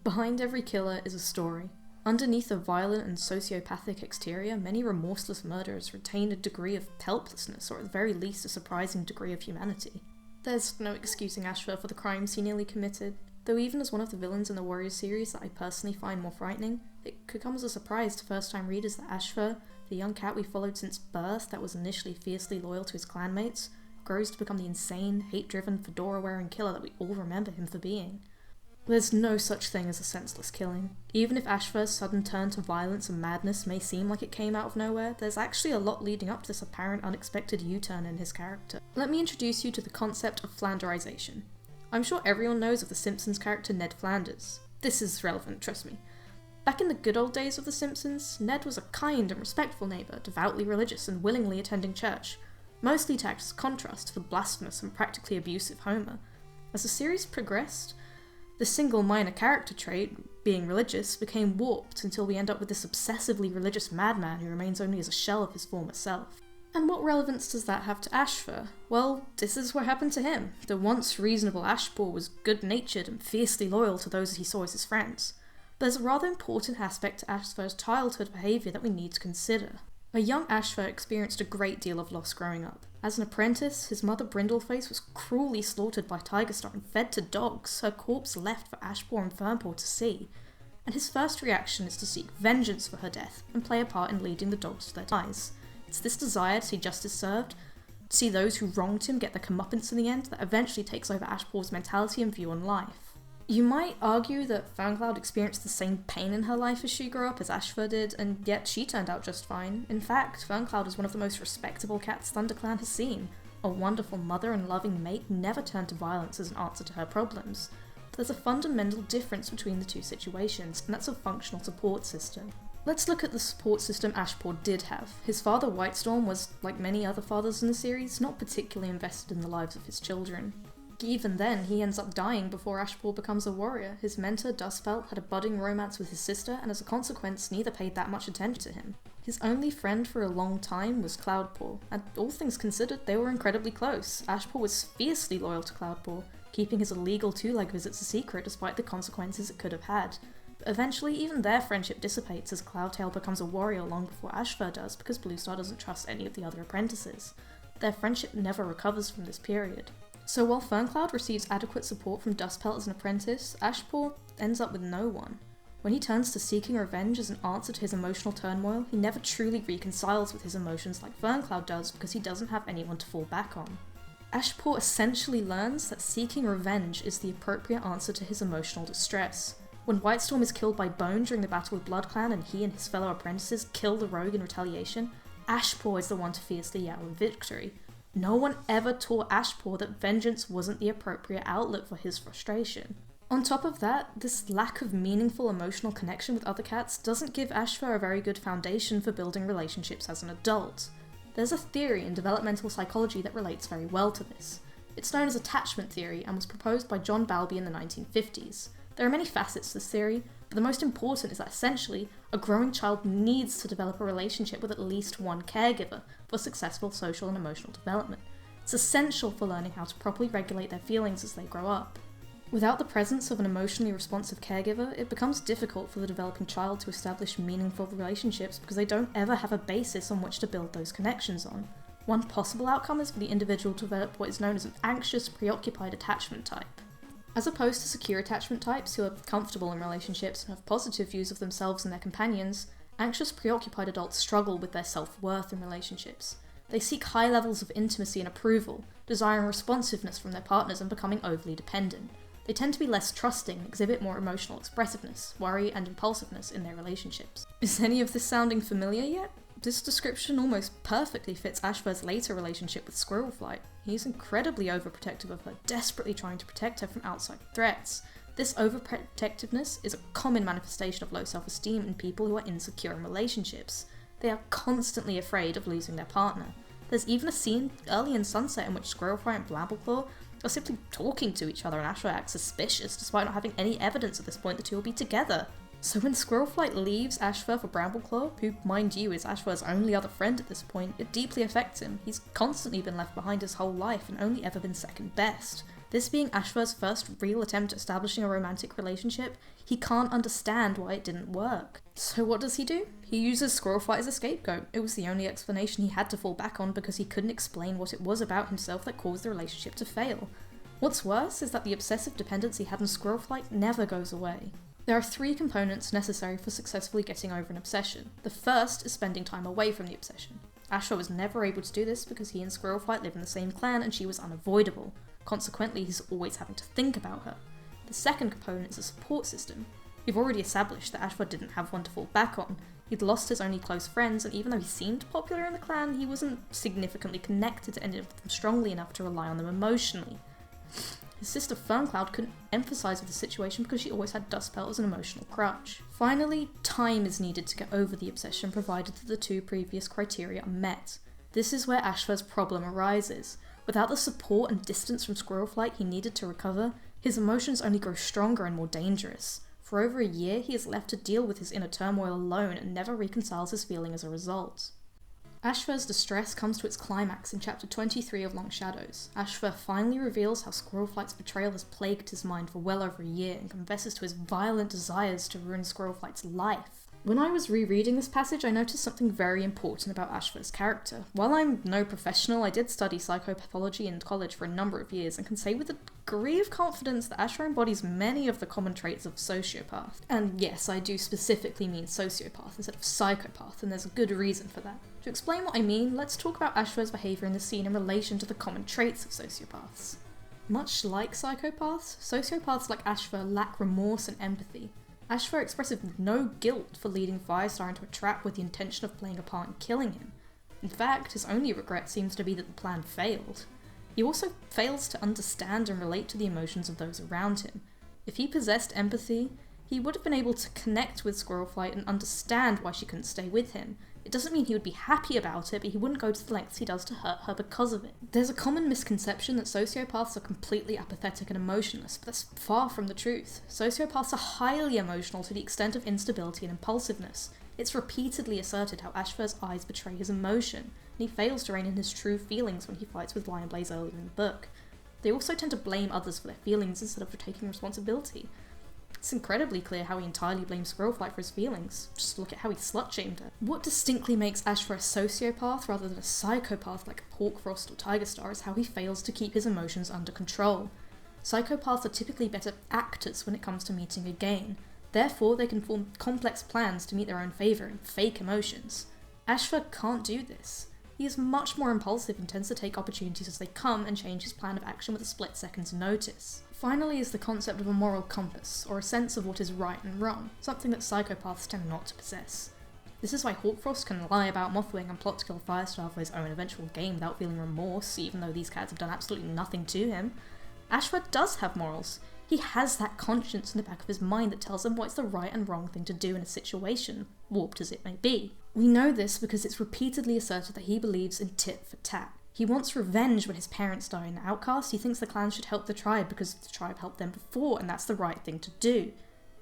Behind every killer is a story. Underneath a violent and sociopathic exterior, many remorseless murderers retain a degree of helplessness, or at the very least a surprising degree of humanity. There's no excusing Ashfur for the crimes he nearly committed, though even as one of the villains in the Warriors series that I personally find more frightening, it could come as a surprise to first-time readers that Ashfur, the young cat we followed since birth that was initially fiercely loyal to his clanmates, grows to become the insane, hate-driven, fedora-wearing killer that we all remember him for being. There's no such thing as a senseless killing. Even if Ashfur's sudden turn to violence and madness may seem like it came out of nowhere, there's actually a lot leading up to this apparent unexpected U-turn in his character. Let me introduce you to the concept of Flanderization. I'm sure everyone knows of the Simpsons character Ned Flanders. This is relevant, trust me. Back in the good old days of The Simpsons, Ned was a kind and respectful neighbour, devoutly religious and willingly attending church, mostly to act as contrast to the blasphemous and practically abusive Homer. As the series progressed, the single minor character trait, being religious, became warped until we end up with this obsessively religious madman who remains only as a shell of his former self. And what relevance does that have to Ashfur? Well, this is what happened to him. The once reasonable Ashfur was good-natured and fiercely loyal to those he saw as his friends. But there's a rather important aspect to Ashfur's childhood behaviour that we need to consider. A young Ashfur experienced a great deal of loss growing up. As an apprentice, his mother Brindleface was cruelly slaughtered by Tigerstar and fed to dogs, her corpse left for Ashfur and Fernpaw to see. And his first reaction is to seek vengeance for her death and play a part in leading the dogs to their demise. It's this desire to see justice served, to see those who wronged him get their comeuppance in the end, that eventually takes over Ashfur's mentality and view on life. You might argue that Ferncloud experienced the same pain in her life as she grew up as Ashfur did, and yet she turned out just fine. In fact, Ferncloud is one of the most respectable cats ThunderClan has seen. A wonderful mother and loving mate who never turned to violence as an answer to her problems. But there's a fundamental difference between the two situations, and that's a functional support system. Let's look at the support system Ashfur did have. His father Whitestorm was, like many other fathers in the series, not particularly invested in the lives of his children. Even then, he ends up dying before Ashfur becomes a warrior. His mentor, Dustpelt, had a budding romance with his sister, and as a consequence, neither paid that much attention to him. His only friend for a long time was Cloudpaw, and all things considered, they were incredibly close. Ashfur was fiercely loyal to Cloudpaw, keeping his illegal two-leg visits a secret despite the consequences it could have had. But eventually, even their friendship dissipates as Cloudtail becomes a warrior long before Ashfur does, because Bluestar doesn't trust any of the other apprentices. Their friendship never recovers from this period. So while Ferncloud receives adequate support from Dustpelt as an apprentice, Ashfur ends up with no one. When he turns to seeking revenge as an answer to his emotional turmoil, he never truly reconciles with his emotions like Ferncloud does because he doesn't have anyone to fall back on. Ashfur essentially learns that seeking revenge is the appropriate answer to his emotional distress. When Whitestorm is killed by Bone during the battle with BloodClan and he and his fellow apprentices kill the rogue in retaliation, Ashfur is the one to fiercely yell in victory. No one ever taught Ashfur that vengeance wasn't the appropriate outlet for his frustration. On top of that, this lack of meaningful emotional connection with other cats doesn't give Ashfur a very good foundation for building relationships as an adult. There's a theory in developmental psychology that relates very well to this. It's known as attachment theory and was proposed by John Bowlby in the 1950s. There are many facets to this theory, but the most important is that essentially, a growing child needs to develop a relationship with at least one caregiver for successful social and emotional development. It's essential for learning how to properly regulate their feelings as they grow up. Without the presence of an emotionally responsive caregiver, it becomes difficult for the developing child to establish meaningful relationships because they don't ever have a basis on which to build those connections on. One possible outcome is for the individual to develop what is known as an anxious, preoccupied attachment type. As opposed to secure attachment types who are comfortable in relationships and have positive views of themselves and their companions, anxious, preoccupied adults struggle with their self-worth in relationships. They seek high levels of intimacy and approval, desiring responsiveness from their partners and becoming overly dependent. They tend to be less trusting and exhibit more emotional expressiveness, worry, and impulsiveness in their relationships. Is any of this sounding familiar yet? This description almost perfectly fits Ashfur's later relationship with Squirrelflight. He's incredibly overprotective of her, desperately trying to protect her from outside threats. This overprotectiveness is a common manifestation of low self-esteem in people who are insecure in relationships. They are constantly afraid of losing their partner. There's even a scene early in Sunset in which Squirrelflight and Blambleclaw are simply talking to each other and Ashfur acts suspicious despite not having any evidence at this point the two will be together. So when Squirrelflight leaves Ashfur for Brambleclaw, who, mind you, is Ashfur's only other friend at this point, it deeply affects him. He's constantly been left behind his whole life and only ever been second best. This being Ashfur's first real attempt at establishing a romantic relationship, he can't understand why it didn't work. So what does he do? He uses Squirrelflight as a scapegoat. It was the only explanation he had to fall back on because he couldn't explain what it was about himself that caused the relationship to fail. What's worse is that the obsessive dependence he had on Squirrelflight never goes away. There are 3 components necessary for successfully getting over an obsession. The first is spending time away from the obsession. Ashfur was never able to do this because he and Squirrelflight live in the same clan and she was unavoidable. Consequently, he's always having to think about her. The second component is a support system. We've already established that Ashfur didn't have one to fall back on. He'd lost his only close friends, and even though he seemed popular in the clan, he wasn't significantly connected to any of them strongly enough to rely on them emotionally. His sister Ferncloud couldn't emphasise with the situation because she always had Dustpelt as an emotional crutch. Finally, time is needed to get over the obsession provided that the 2 previous criteria are met. This is where Ashfur's problem arises. Without the support and distance from Squirrelflight he needed to recover, his emotions only grow stronger and more dangerous. For over a year, he is left to deal with his inner turmoil alone and never reconciles his feeling as a result. Ashfur's distress comes to its climax in chapter 23 of Long Shadows. Ashfur finally reveals how Squirrelflight's betrayal has plagued his mind for well over a year and confesses to his violent desires to ruin Squirrelflight's life. When I was rereading this passage, I noticed something very important about Ashfur's character. While I'm no professional, I did study psychopathology in college for a number of years and can say with a degree of confidence that Ashfur embodies many of the common traits of sociopath. And yes, I do specifically mean sociopath instead of psychopath, and there's a good reason for that. To explain what I mean, let's talk about Ashfur's behaviour in the scene in relation to the common traits of sociopaths. Much like psychopaths, sociopaths like Ashfur lack remorse and empathy. Ashfur expresses no guilt for leading Firestar into a trap with the intention of playing a part in killing him. In fact, his only regret seems to be that the plan failed. He also fails to understand and relate to the emotions of those around him. If he possessed empathy, he would have been able to connect with Squirrelflight and understand why she couldn't stay with him. It doesn't mean he would be happy about it, but he wouldn't go to the lengths he does to hurt her because of it. There's a common misconception that sociopaths are completely apathetic and emotionless, but that's far from the truth. Sociopaths are highly emotional to the extent of instability and impulsiveness. It's repeatedly asserted how Ashfur's eyes betray his emotion, and he fails to rein in his true feelings when he fights with Lionblaze earlier in the book. They also tend to blame others for their feelings instead of taking responsibility. It's incredibly clear how he entirely blames Squirrelflight for his feelings. Just look at how he slut-shamed her. What distinctly makes Ashfur a sociopath rather than a psychopath like Porkfrost or Tigerstar is how he fails to keep his emotions under control. Psychopaths are typically better actors when it comes to meeting a gain. Therefore, they can form complex plans to meet their own favour and fake emotions. Ashfur can't do this. He is much more impulsive and tends to take opportunities as they come and change his plan of action with a split second's notice. Finally is the concept of a moral compass, or a sense of what is right and wrong, something that psychopaths tend not to possess. This is why Hawkfrost can lie about Mothwing and plot to kill Firestar for his own eventual gain without feeling remorse, even though these cats have done absolutely nothing to him. Ashfur does have morals. He has that conscience in the back of his mind that tells him what's the right and wrong thing to do in a situation, warped as it may be. We know this because it's repeatedly asserted that he believes in tit for tat. He wants revenge when his parents die in the Outcast. He thinks the clan should help the tribe because the tribe helped them before, and that's the right thing to do.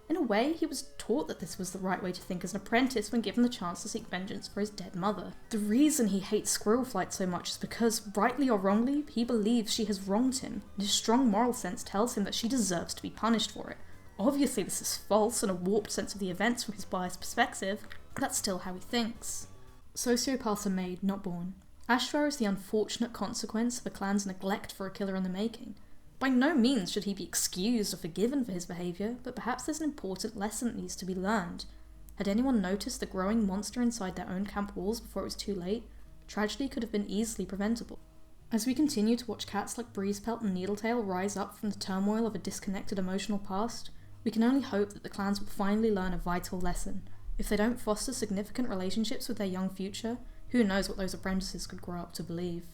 In a way, he was taught that this was the right way to think as an apprentice when given the chance to seek vengeance for his dead mother. The reason he hates Squirrelflight so much is because, rightly or wrongly, he believes she has wronged him, and his strong moral sense tells him that she deserves to be punished for it. Obviously this is false and a warped sense of the events from his biased perspective, but that's still how he thinks. Sociopaths are made, not born. Ashfur is the unfortunate consequence of a clan's neglect for a killer in the making. By no means should he be excused or forgiven for his behaviour, but perhaps there's an important lesson that needs to be learned. Had anyone noticed the growing monster inside their own camp walls before it was too late, tragedy could have been easily preventable. As we continue to watch cats like Breezepelt and Needletail rise up from the turmoil of a disconnected emotional past, we can only hope that the clans will finally learn a vital lesson. If they don't foster significant relationships with their young future, who knows what those apprentices could grow up to believe.